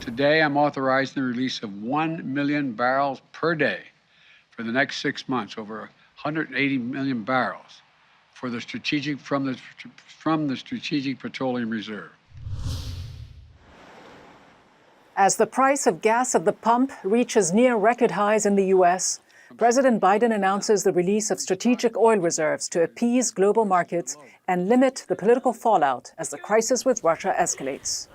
Today, I'm authorizing the release of 1 million barrels per day for the next 6 months, over 180 million barrels for the from the Strategic Petroleum Reserve. As the price of gas at the pump reaches near record highs in the U.S., President Biden announces the release of strategic oil reserves to appease global markets and limit the political fallout as the crisis with Russia escalates.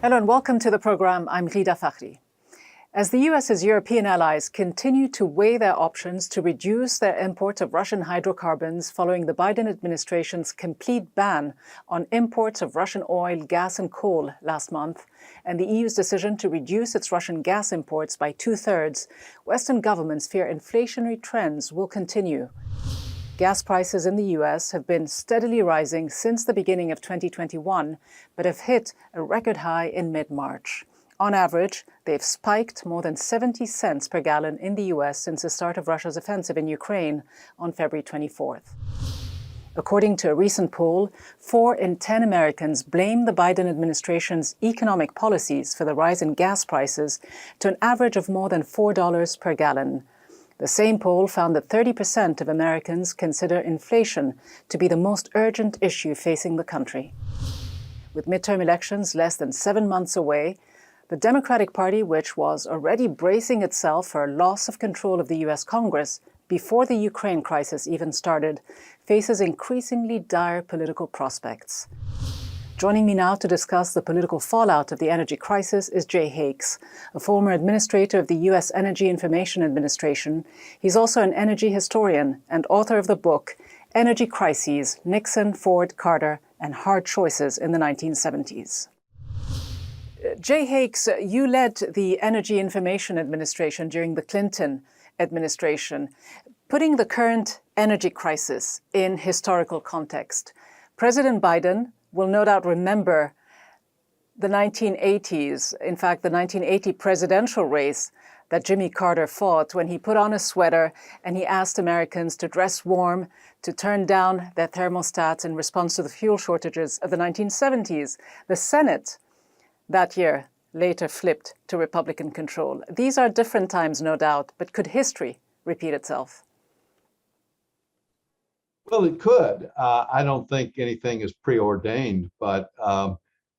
Hello and welcome to the program. I'm Ghida Fakhry. As the US's European allies continue to weigh their options to reduce their import of Russian hydrocarbons following the Biden administration's complete ban on imports of Russian oil, gas and coal last month, and the EU's decision to reduce its Russian gas imports by 2/3, Western governments fear inflationary trends will continue. Gas prices in the US have been steadily rising since the beginning of 2021, but have hit a record high in mid-March. On average, they've spiked more than 70 cents per gallon in the US since the start of Russia's offensive in Ukraine on February 24th. According to a recent poll, 4 in 10 Americans blame the Biden administration's economic policies for the rise in gas prices to an average of more than $4 per gallon. The same poll found that 30% of Americans consider inflation to be the most urgent issue facing the country. With midterm elections less than 7 months away, the Democratic Party, which was already bracing itself for a loss of control of the US Congress before the Ukraine crisis even started, faces increasingly dire political prospects. Joining me now to discuss the political fallout of the energy crisis is Jay Hakes, a former administrator of the U.S. Energy Information Administration. He's also an energy historian and author of the book, Energy Crises, Nixon, Ford, Carter, and Hard Choices in the 1970s. Jay Hakes, you led the Energy Information Administration during the Clinton administration. Putting the current energy crisis in historical context, President Biden will no doubt remember the 1980s, in fact, the 1980 presidential race that Jimmy Carter fought when he put on a sweater and he asked Americans to dress warm, to turn down their thermostats in response to the fuel shortages of the 1970s. The Senate that year later flipped to Republican control. These are different times, no doubt, but could history repeat itself? Well, it could. I don't think anything is preordained, but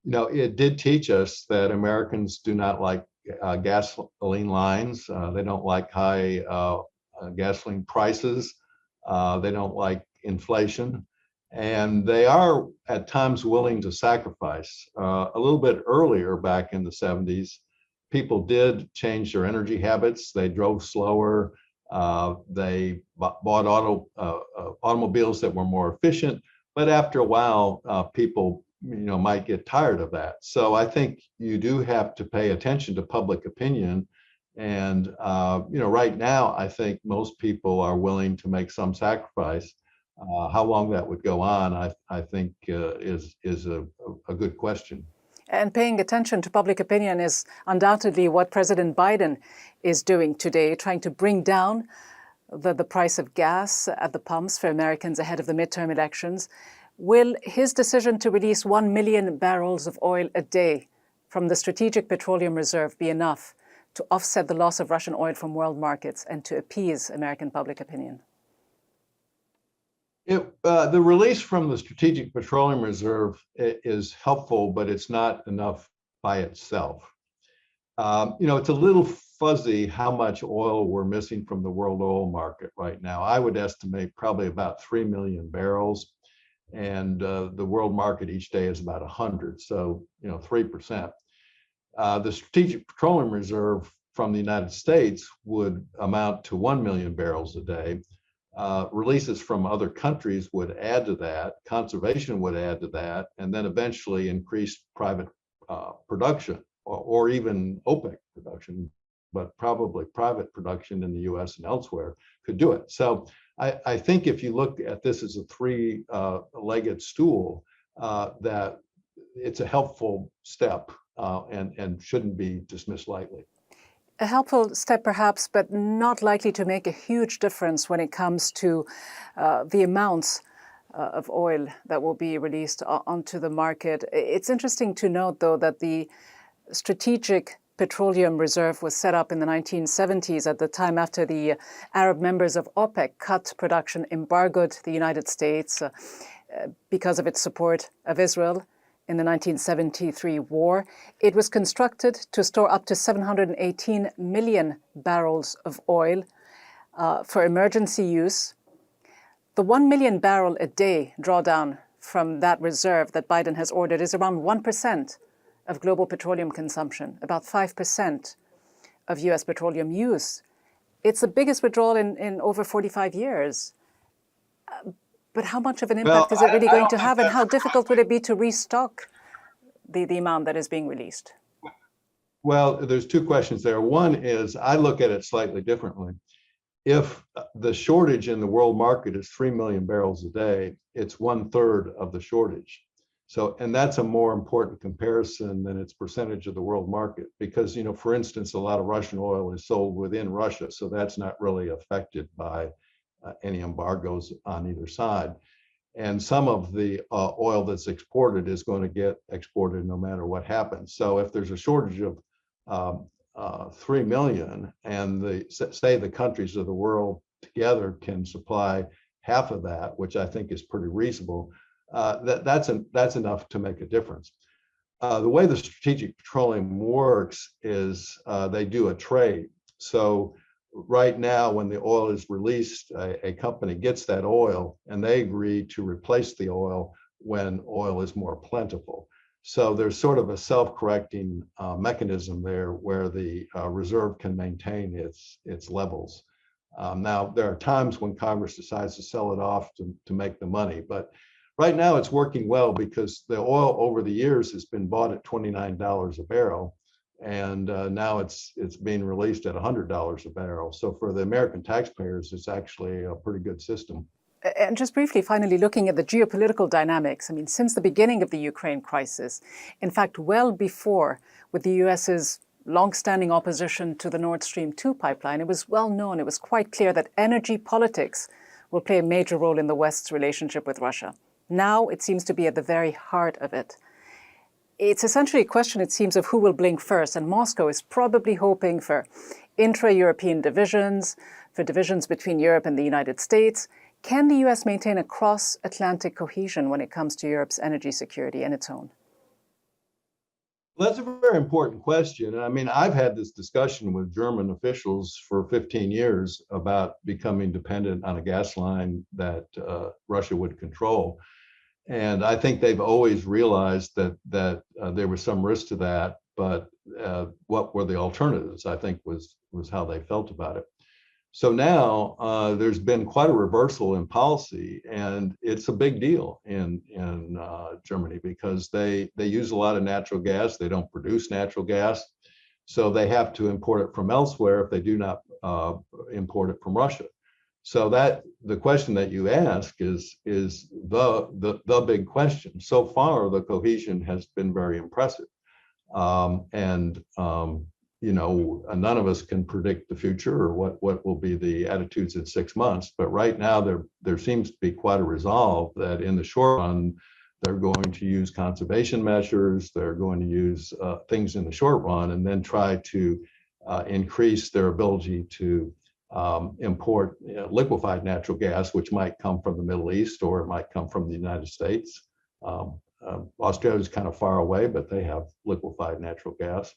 it did teach us that Americans do not like gasoline lines. They don't like high gasoline prices. They don't like inflation, and they are at times willing to sacrifice. A little bit earlier, back in the 70s, people did change their energy habits. They drove slower. They bought automobiles that were more efficient, but after a while, people might get tired of that. So I think you do have to pay attention to public opinion, and right now I think most people are willing to make some sacrifice. How long that would go on, I think is a good question. And paying attention to public opinion is undoubtedly what President Biden is doing today, trying to bring down the price of gas at the pumps for Americans ahead of the midterm elections. Will his decision to release 1 million barrels of oil a day from the Strategic Petroleum Reserve be enough to offset the loss of Russian oil from world markets and to appease American public opinion? The release from the Strategic Petroleum Reserve is helpful, but it's not enough by itself. It's a little fuzzy how much oil we're missing from the world oil market right now. I would estimate probably about 3 million barrels, and the world market each day is about 100, so 3%. The Strategic Petroleum Reserve from the United States would amount to 1 million barrels a day. Releases from other countries would add to that, conservation would add to that, and then eventually increased private production or even OPEC production, but probably private production in the US and elsewhere could do it. So I think if you look at this as a three-legged stool, that it's a helpful step and shouldn't be dismissed lightly. A helpful step perhaps, but not likely to make a huge difference when it comes to the amounts of oil that will be released onto the market. It's interesting to note, though, that the Strategic Petroleum Reserve was set up in the 1970s at the time after the Arab members of OPEC cut production, embargoed the United States because of its support of Israel in the 1973 war. It was constructed to store up to 718 million barrels of oil for emergency use. The 1 million barrel a day drawdown from that reserve that Biden has ordered is around 1% of global petroleum consumption, about 5% of US petroleum use. It's the biggest withdrawal in over 45 years. But how much of an impact is it really going to have, and how difficult would it be to restock the amount that is being released? Well, there's two questions there. One is, I look at it slightly differently. If the shortage in the world market is 3 million barrels a day, it's 1/3 of the shortage. So, and that's a more important comparison than its percentage of the world market, because, you know, for instance, a lot of Russian oil is sold within Russia, so that's not really affected by any embargoes on either side. And some of the oil that's exported is going to get exported no matter what happens. So if there's a shortage of 3 million, and say the countries of the world together can supply half of that, which I think is pretty reasonable, that's enough to make a difference. The way the Strategic Petroleum works is they do a trade. So right now, when the oil is released, a company gets that oil and they agree to replace the oil when oil is more plentiful. So there's sort of a self-correcting mechanism there where the reserve can maintain its levels. Now, there are times when Congress decides to sell it off to make the money, but right now it's working well because the oil over the years has been bought at $29 a barrel, and now it's being released at $100 a barrel. So for the American taxpayers, it's actually a pretty good system. And just briefly, finally, looking at the geopolitical dynamics, I mean, since the beginning of the Ukraine crisis, in fact, well before, with the US's long-standing opposition to the Nord Stream 2 pipeline, it was well known, it was quite clear that energy politics will play a major role in the West's relationship with Russia. Now it seems to be at the very heart of it. It's essentially a question, it seems, of who will blink first, and Moscow is probably hoping for intra-European divisions, for divisions between Europe and the United States. Can the US maintain a cross-Atlantic cohesion when it comes to Europe's energy security and its own? Well, that's a very important question. I mean, I've had this discussion with German officials for 15 years about becoming dependent on a gas line that Russia would control. And I think they've always realized that there was some risk to that, but what were the alternatives, I think was how they felt about it. So now there's been quite a reversal in policy, and it's a big deal in Germany because they use a lot of natural gas. They don't produce natural gas, so they have to import it from elsewhere if they do not import it from Russia. So that the question that you ask is the big question. So far, the cohesion has been very impressive, you know, none of us can predict the future or what will be the attitudes in 6 months. But right now, there seems to be quite a resolve that in the short run, they're going to use conservation measures. They're going to use things in the short run, and then try to increase their ability to import liquefied natural gas, which might come from the Middle East or it might come from the United States. Australia is kind of far away, but they have liquefied natural gas.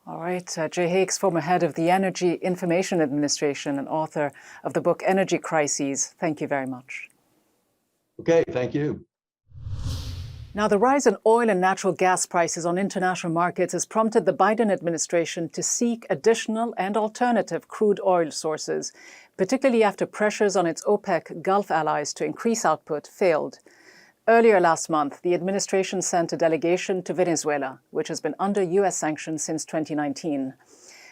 All right. Jay Hakes, former head of the Energy Information Administration and author of the book Energy Crises. Thank you very much. Okay, thank you. Now, the rise in oil and natural gas prices on international markets has prompted the Biden administration to seek additional and alternative crude oil sources, particularly after pressures on its OPEC Gulf allies to increase output failed. Earlier last month, the administration sent a delegation to Venezuela, which has been under US sanctions since 2019.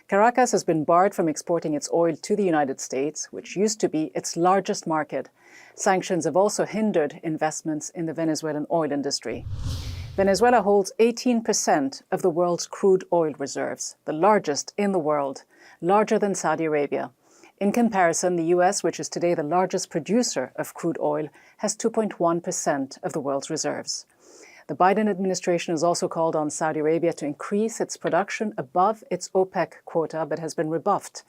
Caracas has been barred from exporting its oil to the United States, which used to be its largest market. Sanctions have also hindered investments in the Venezuelan oil industry. Venezuela holds 18% of the world's crude oil reserves, the largest in the world, larger than Saudi Arabia. In comparison, the US, which is today the largest producer of crude oil, has 2.1% of the world's reserves. The Biden administration has also called on Saudi Arabia to increase its production above its OPEC quota, but has been rebuffed.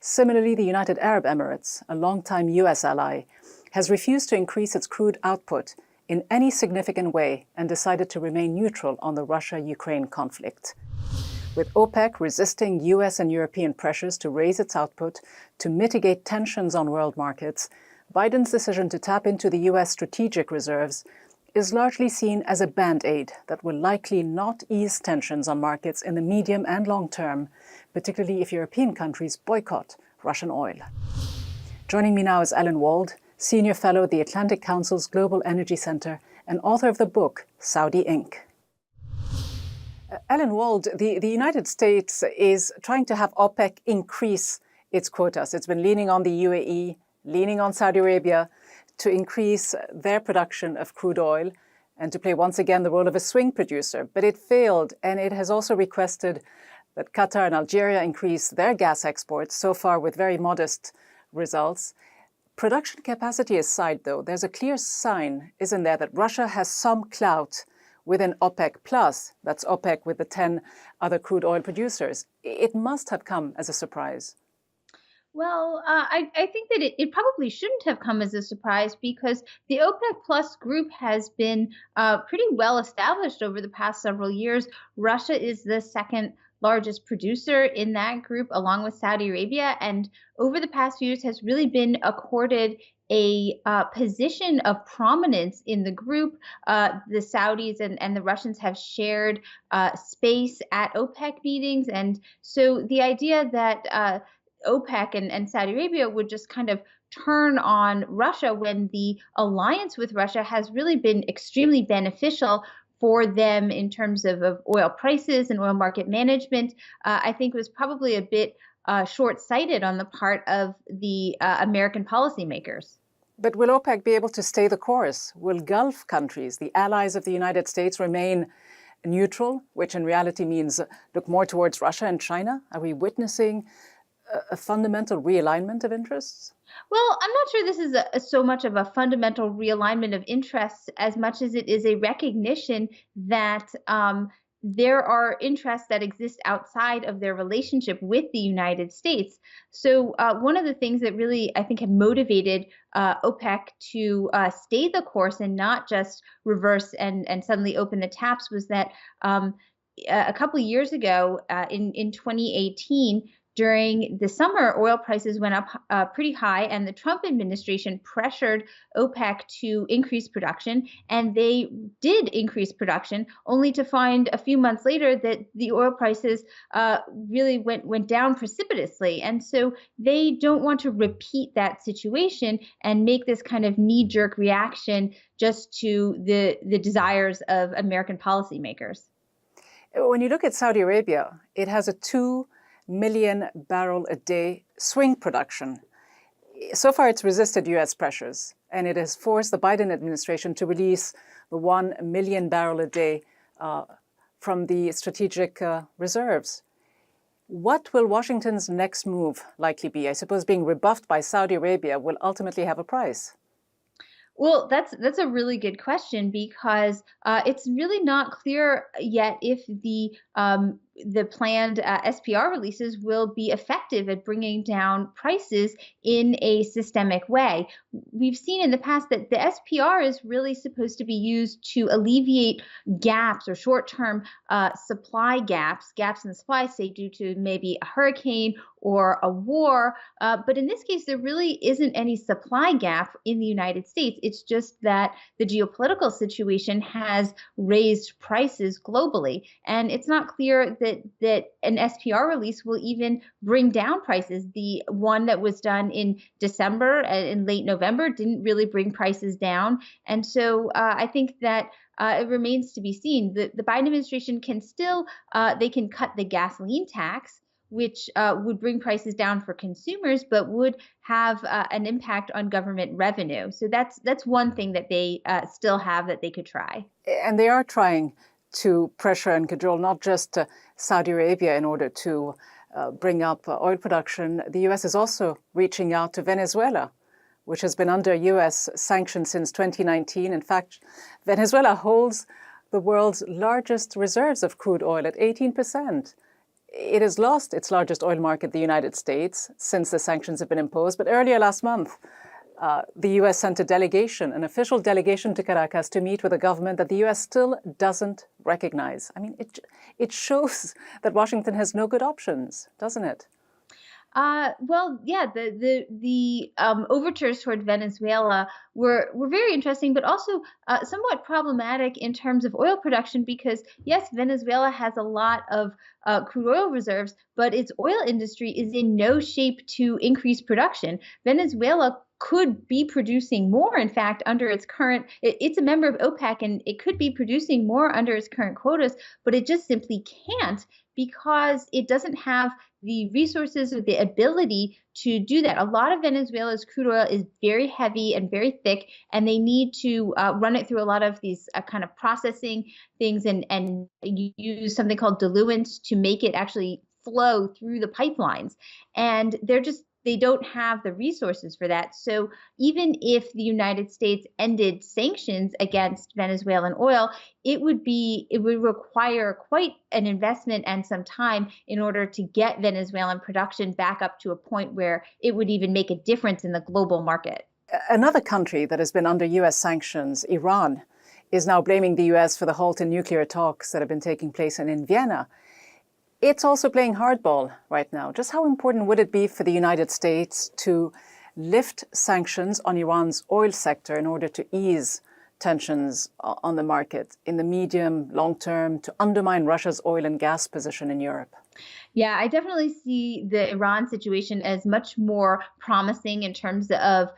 Similarly, the United Arab Emirates, a longtime US ally, has refused to increase its crude output in any significant way and decided to remain neutral on the Russia-Ukraine conflict. With OPEC resisting US and European pressures to raise its output to mitigate tensions on world markets, Biden's decision to tap into the US strategic reserves is largely seen as a band-aid that will likely not ease tensions on markets in the medium and long term, particularly if European countries boycott Russian oil. Joining me now is Wald, Senior Fellow at the Atlantic Council's Global Energy Center and author of the book Saudi Inc. Wald, the United States is trying to have OPEC increase its quotas. It's been leaning on the UAE, leaning on Saudi Arabia to increase their production of crude oil and to play once again the role of a swing producer. But it failed, and it has also requested that Qatar and Algeria increase their gas exports, so far with very modest results. Production capacity aside, though, there's a clear sign, isn't there, that Russia has some clout within OPEC plus, that's OPEC with the 10 other crude oil producers. It must have come as a surprise. Well, I think that it probably shouldn't have come as a surprise because the OPEC Plus group has been pretty well established over the past several years. Russia is the second largest producer in that group, along with Saudi Arabia, and over the past few years has really been accorded a position of prominence in the group. The Saudis and the Russians have shared space at OPEC meetings, and so the idea that OPEC and Saudi Arabia would just kind of turn on Russia when the alliance with Russia has really been extremely beneficial for them in terms of oil prices and oil market management, I think was probably a bit short-sighted on the part of the American policymakers. But will OPEC be able to stay the course? Will Gulf countries, the allies of the United States, remain neutral, which in reality means look more towards Russia and China? Are we witnessing a fundamental realignment of interests? Well, I'm not sure this is so much of a fundamental realignment of interests as much as it is a recognition that there are interests that exist outside of their relationship with the United States. So one of the things that really, I think, have motivated OPEC to stay the course and not just reverse and suddenly open the taps was that a couple of years ago in 2018, during the summer, oil prices went up pretty high, and the Trump administration pressured OPEC to increase production, and they did increase production, only to find a few months later that the oil prices really went down precipitously. And so they don't want to repeat that situation and make this kind of knee-jerk reaction just to the desires of American policymakers. When you look at Saudi Arabia, it has a 2 million barrel a day swing production. So far, it's resisted US pressures, and it has forced the Biden administration to release the 1 million barrel a day from the strategic reserves. What will Washington's next move likely be? I suppose being rebuffed by Saudi Arabia will ultimately have a price. Well, that's a really good question because it's really not clear yet if the planned SPR releases will be effective at bringing down prices in a systemic way. We've seen in the past that the SPR is really supposed to be used to alleviate gaps or short-term supply gaps in the supply, say due to maybe a hurricane or a war. But in this case, there really isn't any supply gap in the United States. It's just that the geopolitical situation has raised prices globally. And it's not clear that an SPR release will even bring down prices. The one that was done in December and in late November didn't really bring prices down. And so I think that it remains to be seen. The Biden administration can still, they can cut the gasoline tax, which would bring prices down for consumers, but would have an impact on government revenue. So that's one thing that they still have that they could try. And they are trying to pressure and cajole not just Saudi Arabia in order to bring up oil production. The U.S. is also reaching out to Venezuela, which has been under U.S. sanctions since 2019. In fact, Venezuela holds the world's largest reserves of crude oil at 18%. It has lost its largest oil market, the United States, since the sanctions have been imposed. But earlier last month, the U.S. sent a delegation, an official delegation to Caracas to meet with a government that the U.S. still doesn't recognize. I mean, it shows that Washington has no good options, doesn't it? Well, yeah, the overtures toward Venezuela were very interesting, but also somewhat problematic in terms of oil production because, yes, Venezuela has a lot of crude oil reserves, but its oil industry is in no shape to increase production. Venezuela could be producing more, in fact, under its current, it's a member of OPEC and it could be producing more under its current quotas, but it just simply can't because it doesn't have the resources or the ability to do that. A lot of Venezuela's crude oil is very heavy and very thick, and they need to run it through a lot of these kind of processing things and use something called diluents to make it actually flow through the pipelines. And they don't have the resources for that. So even if the United States ended sanctions against Venezuelan oil, it would require quite an investment and some time in order to get Venezuelan production back up to a point where it would even make a difference in the global market. Another country that has been under U.S. sanctions, Iran, is now blaming the U.S. for the halt in nuclear talks that have been taking place in Vienna. It's also playing hardball right now. Just how important would it be for the United States to lift sanctions on Iran's oil sector in order to ease tensions on the market in the medium, long term, to undermine Russia's oil and gas position in Europe? Yeah, I definitely see the Iran situation as much more promising in terms of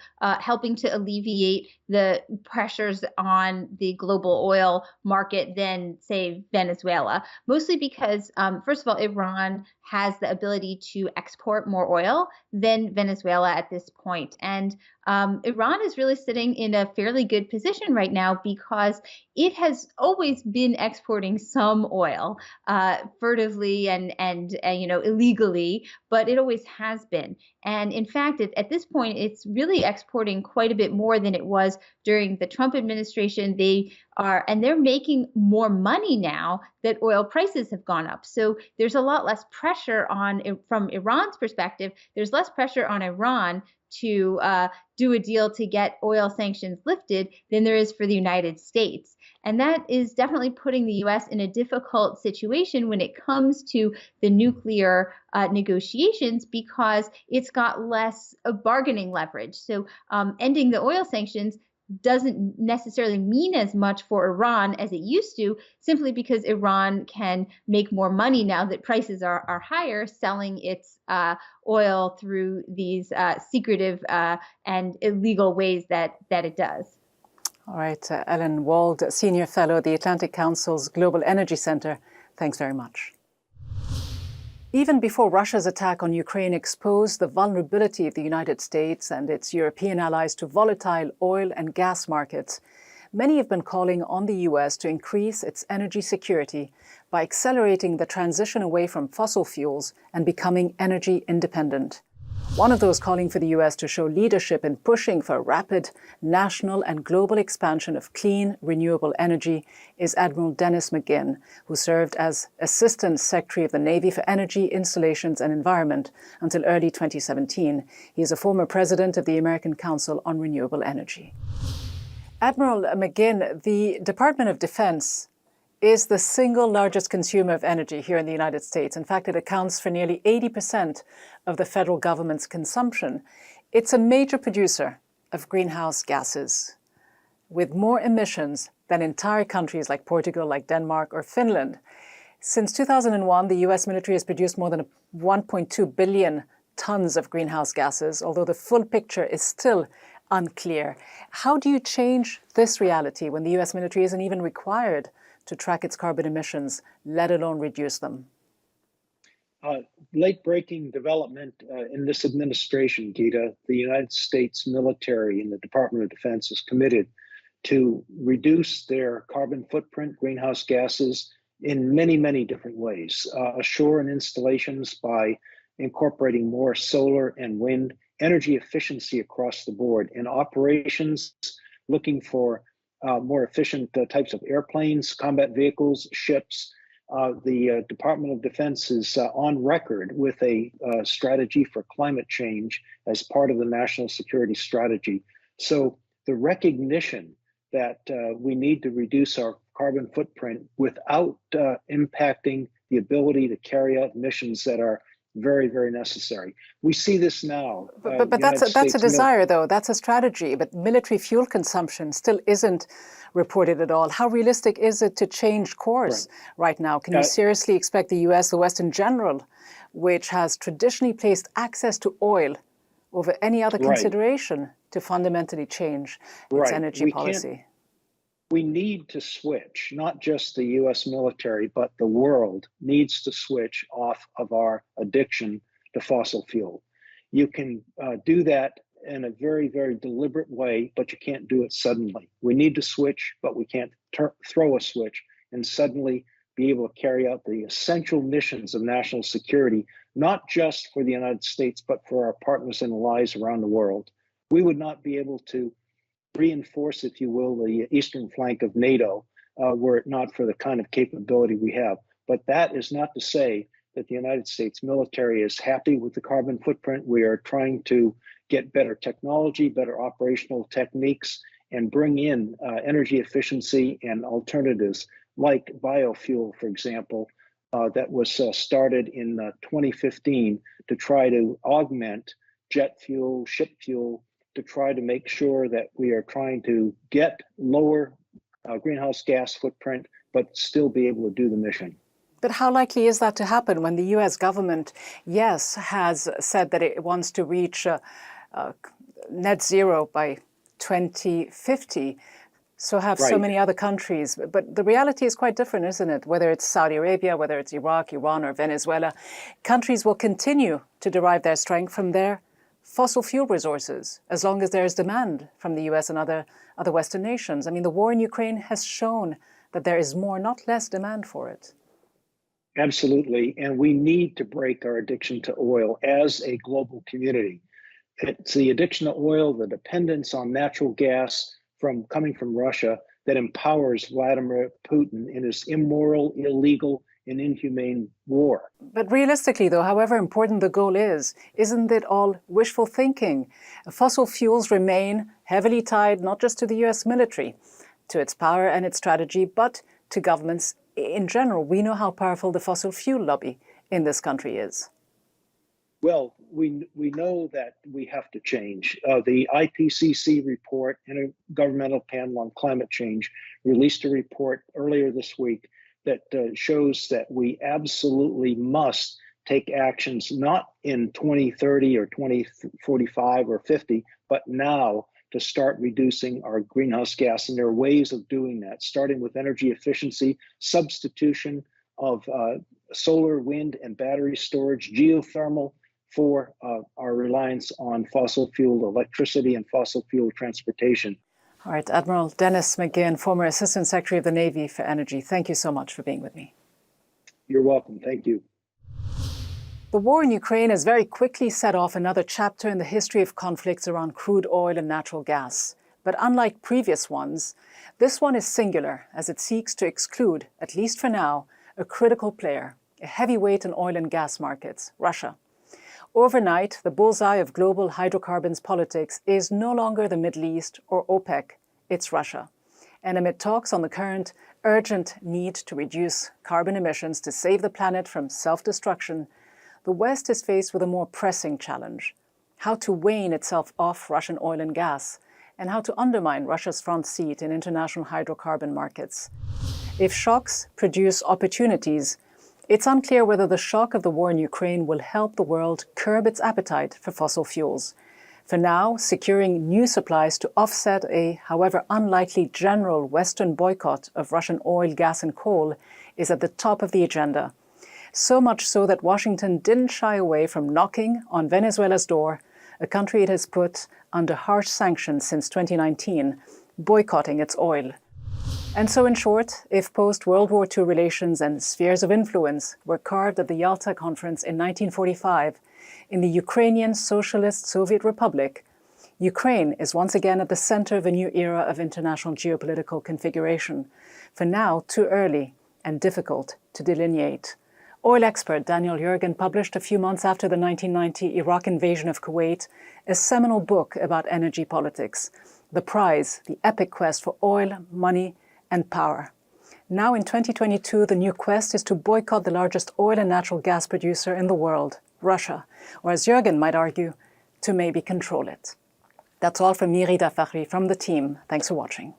helping to alleviate the pressures on the global oil market than, say, Venezuela. Mostly because, first of all, Iran has the ability to export more oil than Venezuela at this point. And Iran is really sitting in a fairly good position right now because it has always been exporting some oil furtively and illegally, but it always has been. And in fact, at this point, it's really exporting quite a bit more than it was during the Trump administration. They're making more money now that oil prices have gone up. So there's a lot less pressure from Iran's perspective, there's less pressure on Iran to do a deal to get oil sanctions lifted than there is for the United States. And that is definitely putting the U.S. in a difficult situation when it comes to the nuclear negotiations because it's got less bargaining leverage. So ending the oil sanctions doesn't necessarily mean as much for Iran as it used to, simply because Iran can make more money now that prices are higher, selling its oil through these secretive and illegal ways that it does. All right, Ellen Wald, Senior Fellow at the Atlantic Council's Global Energy Center, thanks very much. Even before Russia's attack on Ukraine exposed the vulnerability of the United States and its European allies to volatile oil and gas markets, many have been calling on the U.S. to increase its energy security by accelerating the transition away from fossil fuels and becoming energy independent. One of those calling for the U.S. to show leadership in pushing for rapid national and global expansion of clean, renewable energy is Admiral Dennis McGinn, who served as Assistant Secretary of the Navy for Energy, Installations and Environment until early 2017. He is a former president of the American Council on Renewable Energy. Admiral McGinn, the Department of Defense is the single largest consumer of energy here in the United States. In fact, it accounts for nearly 80% of the federal government's consumption. It's a major producer of greenhouse gases, with more emissions than entire countries like Portugal, like Denmark or Finland. Since 2001, the US military has produced more than 1.2 billion tons of greenhouse gases, although the full picture is still unclear. How do you change this reality when the US military isn't even required to track its carbon emissions, let alone reduce them? late-breaking development in this administration, Ghida. The United States military and the Department of Defense is committed to reduce their carbon footprint, greenhouse gases, in many, many different ways. Ashore and installations by incorporating more solar and wind, energy efficiency across the board, and operations looking for more efficient types of airplanes, combat vehicles, ships. The Department of Defense is on record with a strategy for climate change as part of the national security strategy. So the recognition that we need to reduce our carbon footprint without impacting the ability to carry out missions that are very, very necessary. We see this now. But that's a desire, though. That's a strategy. But military fuel consumption still isn't reported at all. How realistic is it to change course right now? Can you seriously expect the US, the West in general, which has traditionally placed access to oil over any other consideration, to fundamentally change its energy policy? We need to switch, not just the US military, but the world needs to switch off of our addiction to fossil fuel. You can do that in a very, very deliberate way, but you can't do it suddenly. We need to switch, but we can't throw a switch and suddenly be able to carry out the essential missions of national security, not just for the United States, but for our partners and allies around the world. We would not be able to reinforce, if you will, the eastern flank of NATO, were it not for the kind of capability we have. But that is not to say that the United States military is happy with the carbon footprint. We are trying to get better technology, better operational techniques, and bring in energy efficiency and alternatives like biofuel, for example, that was started in 2015 to try to augment jet fuel, ship fuel, to try to make sure that we are trying to get lower greenhouse gas footprint, but still be able to do the mission. But how likely is that to happen when the US government, yes, has said that it wants to reach net zero by 2050, so have so many other countries. But the reality is quite different, isn't it? Whether it's Saudi Arabia, whether it's Iraq, Iran, or Venezuela, countries will continue to derive their strength from their fossil fuel resources, as long as there is demand from the US and other Western nations. I mean, the war in Ukraine has shown that there is more, not less, demand for it. Absolutely. And we need to break our addiction to oil as a global community. It's the addiction to oil, the dependence on natural gas coming from Russia, that empowers Vladimir Putin in his immoral, illegal, and inhumane war. But realistically, though, however important the goal is, isn't it all wishful thinking? Fossil fuels remain heavily tied not just to the US military, to its power and its strategy, but to governments in general. We know how powerful the fossil fuel lobby in this country is. Well, we know that we have to change. The IPCC report, Intergovernmental Panel on Climate Change, released a report earlier this week that shows that we absolutely must take actions not in 2030 or 2045 or 50, but now to start reducing our greenhouse gas. And there are ways of doing that, starting with energy efficiency, substitution of solar, wind, and battery storage, geothermal, for our reliance on fossil fuel electricity and fossil fuel transportation. All right, Admiral Dennis McGinn, former Assistant Secretary of the Navy for Energy. Thank you so much for being with me. You're welcome. Thank you. The war in Ukraine has very quickly set off another chapter in the history of conflicts around crude oil and natural gas. But unlike previous ones, this one is singular as it seeks to exclude, at least for now, a critical player, a heavyweight in oil and gas markets, Russia. Overnight, the bullseye of global hydrocarbons politics is no longer the Middle East or OPEC, it's Russia. And amid talks on the current urgent need to reduce carbon emissions to save the planet from self-destruction, the West is faced with a more pressing challenge: how to wean itself off Russian oil and gas, and how to undermine Russia's front seat in international hydrocarbon markets. If shocks produce opportunities, it's unclear whether the shock of the war in Ukraine will help the world curb its appetite for fossil fuels. For now, securing new supplies to offset a, however unlikely, general Western boycott of Russian oil, gas and coal is at the top of the agenda. So much so that Washington didn't shy away from knocking on Venezuela's door, a country it has put under harsh sanctions since 2019, boycotting its oil. And so, in short, if post-World War II relations and spheres of influence were carved at the Yalta Conference in 1945 in the Ukrainian Socialist Soviet Republic, Ukraine is once again at the center of a new era of international geopolitical configuration, for now too early and difficult to delineate. Oil expert Daniel Yergin published a few months after the 1990 Iraq invasion of Kuwait a seminal book about energy politics, The Prize, the Epic Quest for Oil, Money, and Power. Now in 2022, the new quest is to boycott the largest oil and natural gas producer in the world, Russia, or as Yergin might argue, to maybe control it. That's all from me, Ghida Fakhry, from the team. Thanks for watching.